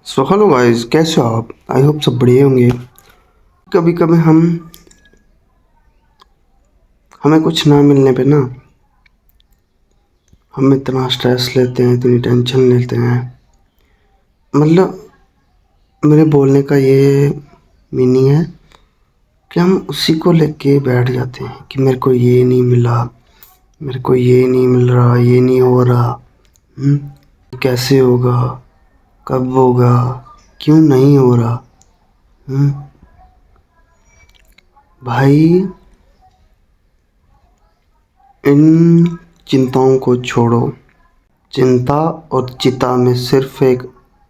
So hello guys, कैसे हो आप? आई होप सब बढ़िया होंगे। कभी कभी हमें कुछ ना मिलने पे ना हम इतना स्ट्रेस लेते हैं, इतनी टेंशन लेते हैं। मतलब मेरे बोलने का ये मीनिंग है कि हम उसी को लेके बैठ जाते हैं कि मेरे को ये नहीं मिला, मेरे को ये नहीं मिल रहा, ये नहीं हो रहा। कैसे होगा, कब होगा, क्यों नहीं हो रहा। हम्म भाई, इन चिंताओं को छोड़ो। चिंता और चिता में सिर्फ एक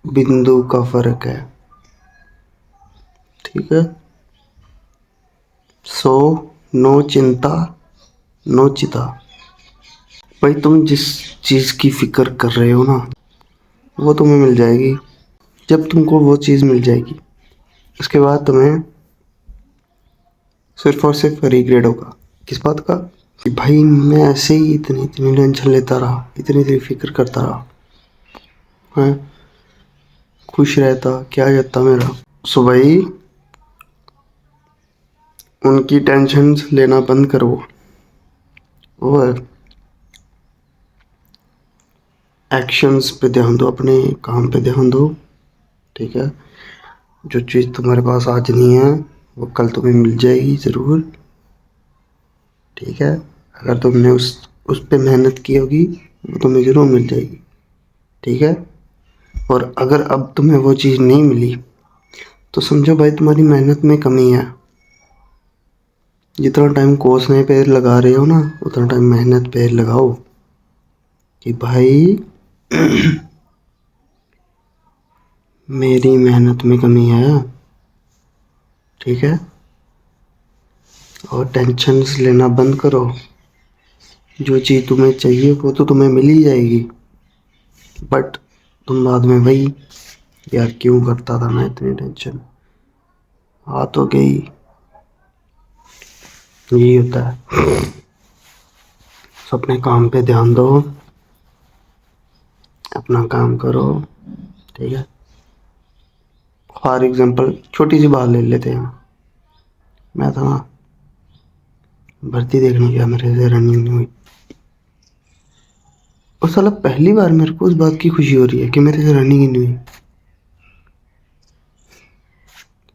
बिंदु का फर्क है, ठीक है? सो नो चिंता, नो चिता। भाई, तुम जिस चीज़ की फिक्र कर रहे हो ना, वो तुम्हें मिल जाएगी। जब तुमको वो चीज़ मिल जाएगी, उसके बाद तुम्हें सिर्फ और सिर्फ रिग्रेट होगा। किस बात का? कि भाई मैं ऐसे ही इतनी इतनी टेंशन लेता रहा, इतनी इतनी फिक्र करता रहा, है खुश रहता, क्या जाता मेरा। सो भाई, उनकी टेंशन लेना बंद करो और एक्शंस पे ध्यान दो, अपने काम पे ध्यान दो, ठीक है? जो चीज़ तुम्हारे पास आज नहीं है वो कल तुम्हें मिल जाएगी ज़रूर, ठीक है? अगर तुमने उस पे मेहनत की होगी वो तुम्हें ज़रूर मिल जाएगी, ठीक है? और अगर अब तुम्हें वो चीज़ नहीं मिली तो समझो भाई तुम्हारी मेहनत में कमी है। जितना टाइम कोसने पे लगा रहे हो ना, उतना टाइम मेहनत पे लगाओ कि भाई मेरी मेहनत में कमी है, ठीक है? और टेंशन्स लेना बंद करो। जो चीज़ तुम्हें चाहिए वो तो तुम्हें मिल ही जाएगी, बट तुम बाद में वही, यार क्यों करता था मैं इतनी टेंशन, आ तो गई। यही होता है। तो अपने काम पे ध्यान दो, अपना काम करो, ठीक है? फॉर एग्जांपल छोटी सी बात ले लेते हैं। मैं था ना भर्ती देखने गया, मेरे से रनिंग नहीं हुई। और साला पहली बार मेरे को उस बात की खुशी हो रही है कि मेरे से रनिंग ही नहीं हुई।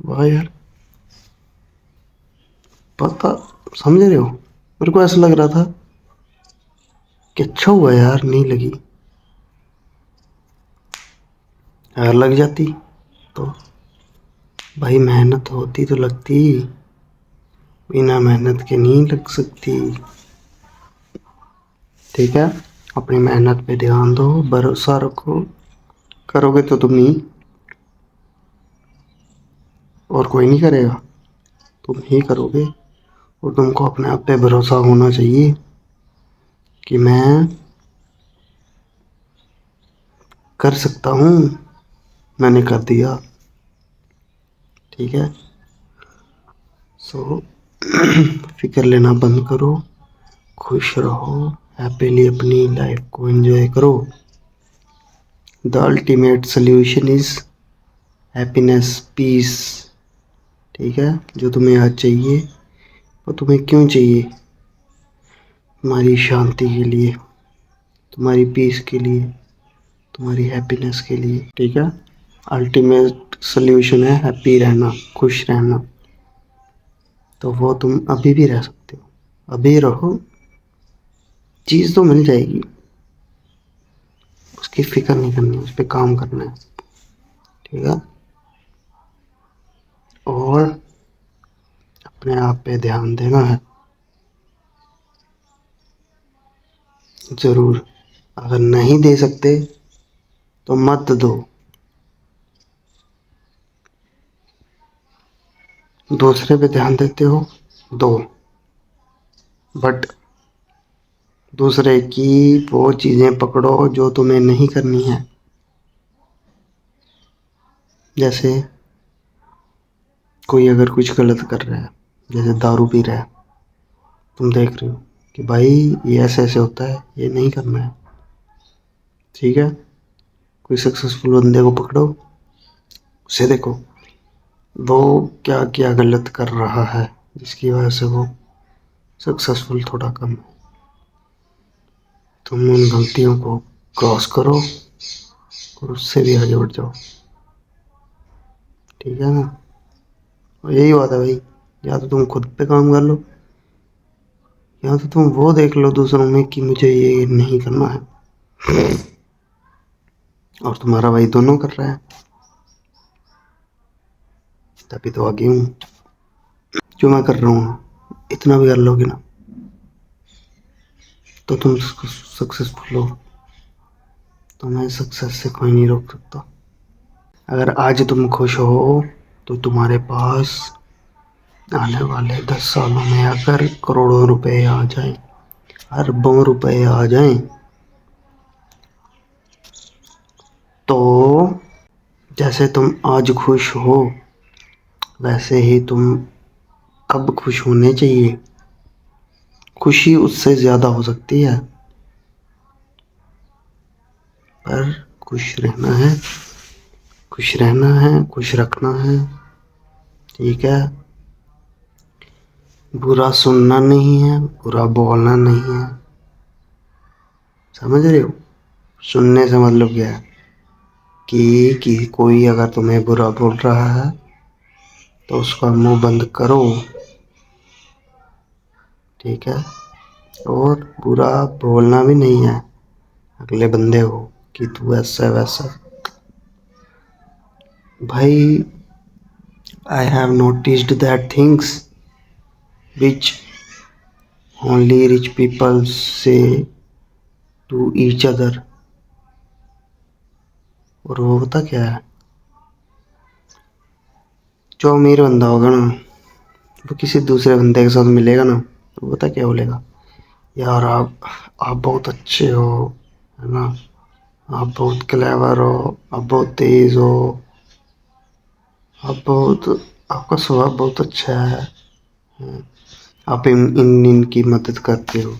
वाह यार, पता, समझ रहे हो? मेरे को ऐसा लग रहा था कि अच्छा हुआ यार नहीं लगी, अगर लग जाती तो भाई मेहनत होती तो लगती, बिना मेहनत के नहीं लग सकती, ठीक है? अपनी मेहनत पे ध्यान दो, भरोसा रखो, करोगे तो तुम ही, और कोई नहीं करेगा, तुम ही करोगे। और तुमको अपने आप पे भरोसा होना चाहिए कि मैं कर सकता हूँ, मैंने कर दिया, ठीक है? सो फिक्र लेना बंद करो, खुश रहो, हैप्पीली अपनी लाइफ को एंजॉय करो। The ultimate solution is happiness, peace, ठीक है? जो तुम्हें आज चाहिए वो तुम्हें क्यों चाहिए? तुम्हारी शांति के लिए, तुम्हारी पीस के लिए, तुम्हारी हैप्पीनेस के लिए, ठीक है? अल्टीमेट सोल्यूशन है हैप्पी रहना, खुश रहना। तो वो तुम अभी भी रह सकते हो, अभी रहो, चीज़ तो मिल जाएगी, उसकी फिक्र नहीं करनी, उस पर काम करना है, ठीक है? और अपने आप पे ध्यान देना है ज़रूर। अगर नहीं दे सकते तो मत दो। दूसरे पे ध्यान देते हो, दो, बट दूसरे की वो चीज़ें पकड़ो जो तुम्हें नहीं करनी है। जैसे कोई अगर कुछ गलत कर रहा है, जैसे दारू पी रहा है, तुम देख रहे हो कि भाई ये ऐसे ऐसे होता है, ये नहीं करना है, ठीक है? कोई सक्सेसफुल बंदे को पकड़ो, उसे देखो, वो क्या क्या गलत कर रहा है जिसकी वजह से वो सक्सेसफुल थोड़ा कम है। तुम उन गलतियों को क्रॉस करो और उससे भी आगे बढ़ जाओ, ठीक है ना। और यही बात है भाई, या तो तुम खुद पे काम कर लो, या तो तुम वो देख लो दूसरों में कि मुझे ये नहीं करना है, और तुम्हारा भाई दोनों कर रहा है, तभी तो आगे हूँ। जो मैं कर रहा हूँ इतना भी कर लोगे ना तो तुम सक्सेसफुल हो। तुम्हें सक्सेस से कोई नहीं रोक सकता। अगर आज तुम खुश हो तो तुम्हारे पास आने वाले 10 सालों में अगर करोड़ों रुपए आ जाएं, अरबों रुपए आ जाएं, तो जैसे तुम आज खुश हो वैसे ही तुम अब खुश होने चाहिए। खुशी उससे ज़्यादा हो सकती है, पर खुश रहना है, खुश रहना है, खुश रखना है, ठीक है। बुरा सुनना नहीं है, बुरा बोलना नहीं है, समझ रहे हो। सुनने से मतलब क्या है कि कोई अगर तुम्हें बुरा बोल रहा है तो उसका मुंह बंद करो, ठीक है। और बुरा बोलना भी नहीं है अगले बंदे को कि तू ऐसा है वैसा। भाई, I have noticed that things which only rich people say to each other। और वो पता क्या है, जो अमीर बंदा होगा ना वो किसी दूसरे बंदे के साथ मिलेगा ना तो पता क्या बोलेगा, यार आप बहुत अच्छे हो, है ना, आप बहुत क्लेवर हो, आप बहुत तेज हो, आप बहुत, आपका स्वभाव बहुत अच्छा है, आप इनकी मदद करते हो,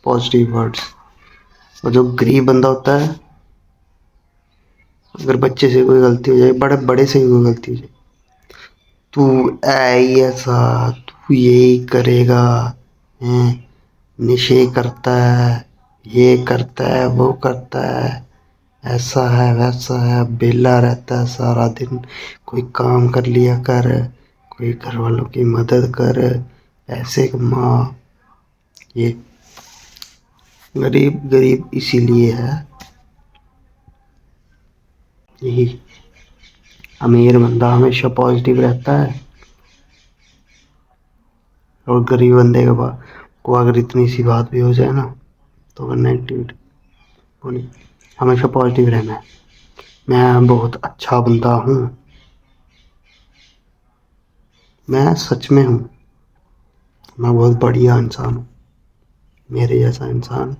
पॉजिटिव वर्ड्स। और जो गरीब बंदा होता है, अगर बच्चे से कोई गलती हो जाए, बड़े बड़े से ही कोई गलती हो जाए, तू ऐसा, तू यही करेगा, हैं, नशे करता है, ये करता है, वो करता है, ऐसा है वैसा है, बेला रहता है सारा दिन, कोई काम कर लिया कर, कोई घर वालों की मदद कर, पैसे कमा। ये गरीब गरीब इसीलिए है, यही। अमीर बंदा हमेशा पॉजिटिव रहता है, और गरीब बंदे के पास को अगर इतनी सी बात भी हो जाए ना तो अगर नेगेटिविटी होनी, हमेशा पॉजिटिव रहना है। मैं बहुत अच्छा बंदा हूँ, मैं सच में हूँ, मैं बहुत बढ़िया इंसान हूँ, मेरे जैसा इंसान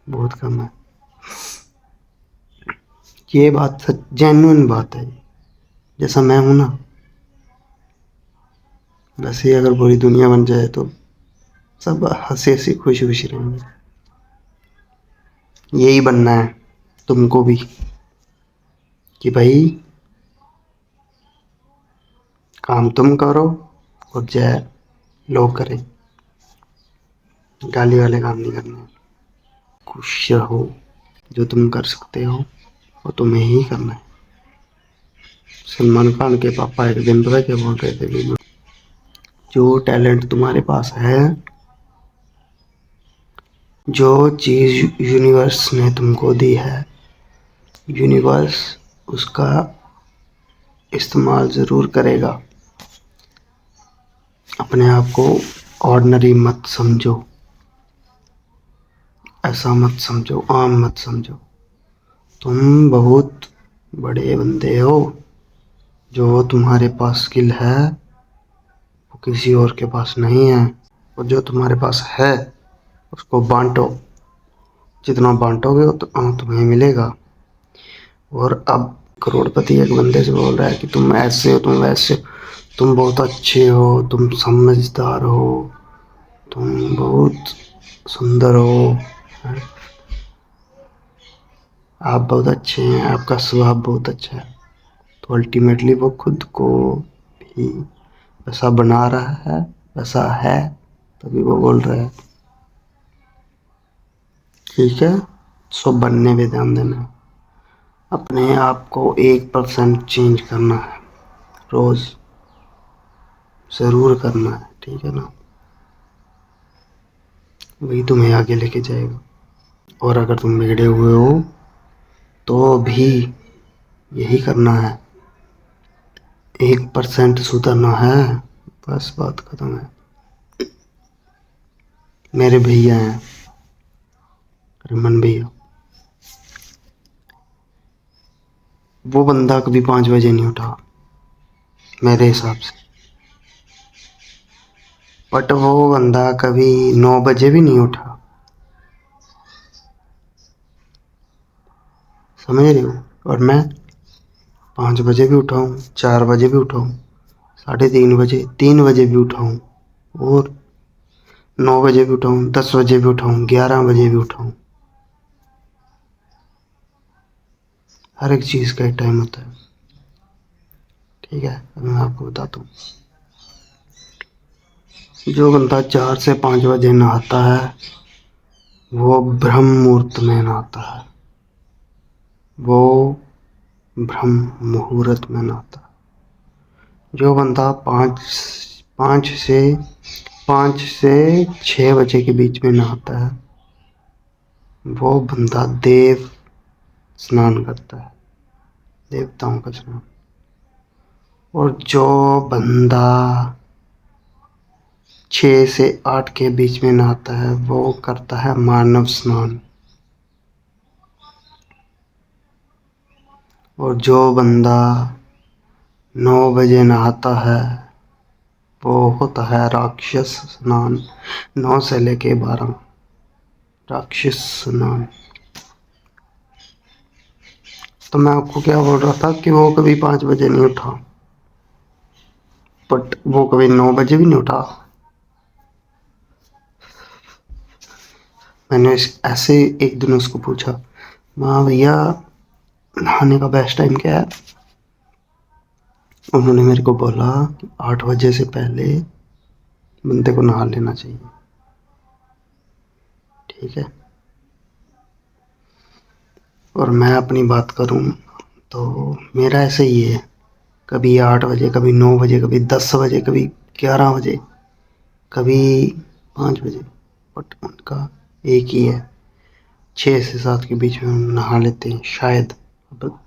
बहुत कम है। ये बात सच जेन्युइन बात है। जैसा मैं हूँ ना वैसे ही अगर पूरी दुनिया बन जाए तो सब हंसी हंसी खुशी खुशी रहेंगे। यही बनना है तुमको भी, कि भाई काम तुम करो और जय लोग करें, गाली वाले काम नहीं करने। खुश रहो, जो तुम कर सकते हो वो तुम्हें ही करना है। सलमान खान के पापा एक दिन पता क्या बोल रहे थे कि जो टैलेंट तुम्हारे पास है, जो चीज़ यूनिवर्स ने तुमको दी है, यूनिवर्स उसका इस्तेमाल ज़रूर करेगा। अपने आप को ऑर्डिनरी मत समझो, ऐसा मत समझो, आम मत समझो। तुम बहुत बड़े बंदे हो। जो तुम्हारे पास स्किल है वो किसी और के पास नहीं है, और जो तुम्हारे पास है उसको बांटो, जितना बांटोगे उतना तुम्हें मिलेगा। और अब करोड़पति एक बंदे से बोल रहा है कि तुम ऐसे हो, तुम वैसे हो, तुम बहुत अच्छे हो, तुम समझदार हो, तुम बहुत सुंदर हो। आप बहुत अच्छे हैं, आपका स्वभाव बहुत अच्छा है। तो अल्टीमेटली वो खुद को भी वैसा बना रहा है, वैसा है, तभी वो बोल रहा है। ठीक है, सो बनने पे ध्यान देना है। अपने आप को 1% चेंज करना है, रोज ज़रूर करना है, ठीक है ना। वही तुम्हें आगे लेके जाएगा। और अगर तुम बिगड़े हुए हो तो भी यही करना है, 1% सुधरना है, बस बात खत्म है। मेरे भैया हैं, रमन भैया, वो बंदा कभी 5 बजे नहीं उठा मेरे हिसाब से, बट वो बंदा कभी 9 बजे भी नहीं उठा। समझ रहे हो। और मैं 5 बजे भी उठा हूँ, 4 बजे भी उठा हूँ, 3:30 बजे, 3 बजे भी उठा हूँ, और 9 बजे भी उठा हूँ, 10 बजे भी उठा हूँ, 11 बजे भी उठा हूँ। हर एक चीज़ का एक टाइम होता है, ठीक है। अब मैं आपको बताता हूँ, जो बंदा 4 से 5 बजे नहाता है वो ब्रह्म मुहूर्त में नहाता है, वो ब्रह्म मुहूर्त में नहाता है। जो बंदा 5 से 6 बजे के बीच में नहाता है वो बंदा देव स्नान करता है, देवताओं का स्नान। और जो बंदा 6 से 8 के बीच में नहाता है वो करता है मानव स्नान। और जो बंदा 9 बजे नहाता है वो होता है राक्षस स्नान। 9 से लेके 12, राक्षस स्नान। तो मैं आपको क्या बोल रहा था कि वो कभी 5 बजे नहीं उठा, बट वो कभी 9 बजे भी नहीं उठा। मैंने ऐसे एक दिन उसको पूछा, माँ भैया नहाने का बेस्ट टाइम क्या है। उन्होंने मेरे को बोला कि 8 बजे से पहले बंदे को नहा लेना चाहिए, ठीक है। और मैं अपनी बात करूँ तो मेरा ऐसे ही है, कभी 8 बजे, कभी 9 बजे, कभी 10 बजे, कभी 11 बजे, कभी 5 बजे, बट उनका एक ही है, 6 से 7 के बीच में हम नहा लेते हैं शायद। अब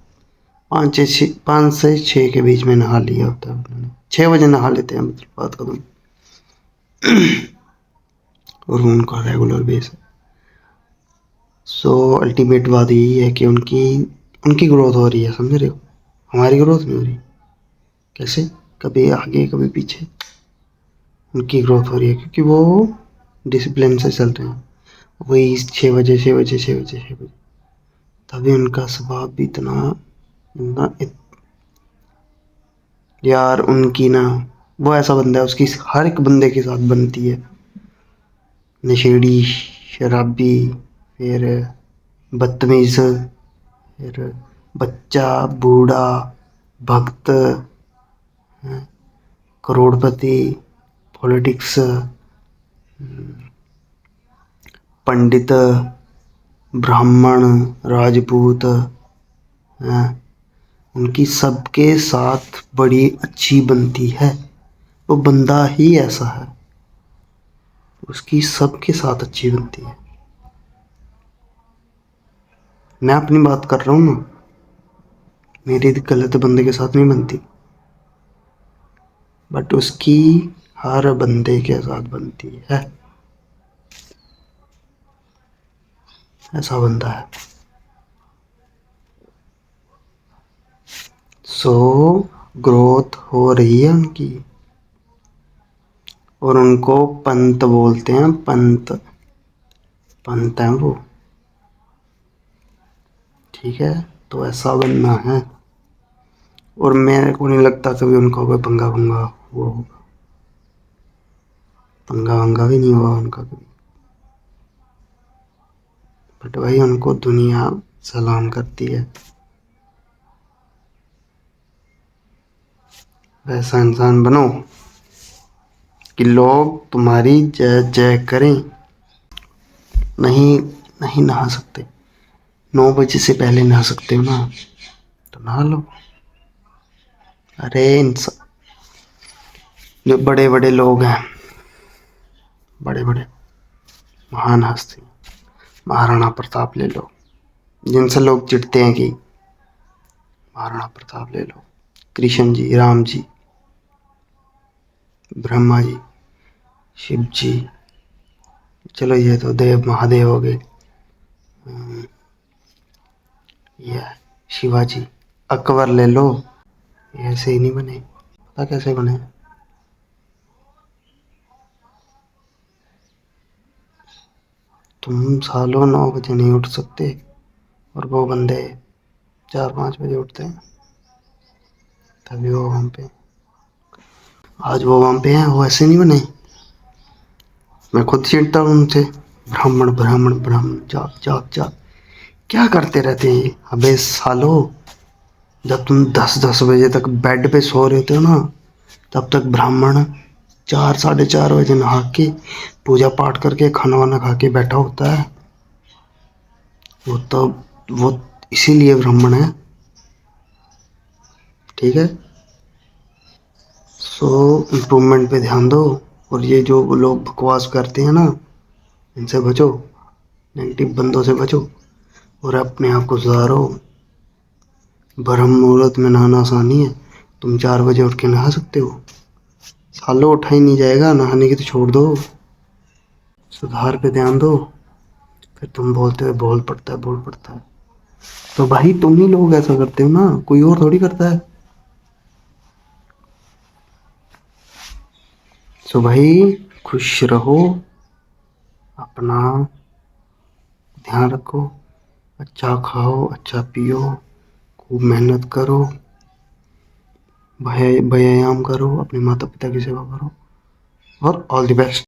5 से 6 के बीच में नहा लिया होता है उन्होंने, 6 बजे नहा लेते हैं, मतलब बात करूँ। और उनका रेगुलर बेस है। सो अल्टीमेट बात यही है कि उनकी उनकी ग्रोथ हो रही है, समझ रहे हो। हमारी ग्रोथ नहीं हो रही। कैसे, कभी आगे कभी पीछे, उनकी ग्रोथ हो रही है क्योंकि वो डिसिप्लिन से चल रहे हैं। वही 6 बजे, 6 बजे, 6 बजे, 6 बजे, तभी उनका स्वभाव भी इतना इतना यार उनकी ना, वो ऐसा बंदा है, उसकी हर एक बंदे के साथ बनती है। नशेड़ी, शराबी, फिर बदतमीज, फिर बच्चा, बूढ़ा, भक्त, करोड़पति, पॉलिटिक्स, पंडित, ब्राह्मण, राजपूत, हैं, उनकी सबके साथ बड़ी अच्छी बनती है। वो बंदा ही ऐसा है, उसकी सबके साथ अच्छी बनती है। मैं अपनी बात कर रहा हूँ ना, मेरी गलत बंदे के साथ नहीं बनती, बट उसकी हर बंदे के साथ बनती है। ऐसा बंदा है। सो ग्रोथ हो रही है उनकी, और उनको पंत बोलते हैं, पंत, पंत है वो, ठीक है। तो ऐसा बनना है। और मेरे को नहीं लगता कभी उनका कोई पंगा वंगा वो होगा, पंगा वंगा भी नहीं हुआ उनका कभी। बट भाई उनको दुनिया सलाम करती है। वैसा इंसान बनो कि लोग तुम्हारी जय जय करें। नहीं, नहीं नहा सकते, 9 बजे से पहले नहा सकते हो ना, तो नहा लो। अरे इंसान, जो बड़े बड़े लोग हैं, बड़े बड़े महान हस्ती, महाराणा प्रताप ले लो, जिनसे लोग चिढ़ते हैं कि महाराणा प्रताप ले लो, कृष्ण जी, राम जी, ब्रह्मा जी, शिव जी, चलो ये तो देव महादेव हो गए, ये शिवाजी, अकबर ले लो। ये ऐसे ही नहीं बने, पता कैसे बने? तुम सालों 9 बजे नहीं उठ सकते और वो बंदे 4-5 बजे उठते हैं, तभी वो वहाँ पे, आज वो वहाँ पे हैं, वो ऐसे नहीं बने। मैं खुद चिढ़ता हूँ उनसे, ब्राह्मण ब्राह्मण ब्राह्मण, जाप जाप जाप, क्या करते रहते हैं ये? अबे सालो, जब तुम 10-10 बजे तक बेड पे सो रहे होते हो ना, तब तक ब्राह्मण 4-4:30 बजे नहा के पूजा पाठ करके खाना वाना खा के बैठा होता है। वो तो, वो इसीलिए ब्राह्मण है, ठीक है। सो इम्प्रूवमेंट पे ध्यान दो, और ये जो लोग बकवास करते हैं ना, इनसे बचो, नेगेटिव बंदों से बचो और अपने आप को सुधारो। ब्रह्म मुहूर्त में नहाना आसानी है, तुम 4 बजे उठ के नहा सकते हो? सालों उठा ही नहीं जाएगा, नहाने की तो छोड़ दो, सुधार पे ध्यान दो। फिर तुम बोलते हो बोल पड़ता है, बोल पड़ता है, तो भाई तुम ही लोग ऐसा करते हो ना, कोई और थोड़ी करता है। सो भाई, खुश रहो, अपना ध्यान रखो, अच्छा खाओ, अच्छा पियो, खूब मेहनत करो, व्यायाम करो, अपने माता पिता की सेवा करो, और ऑल द बेस्ट।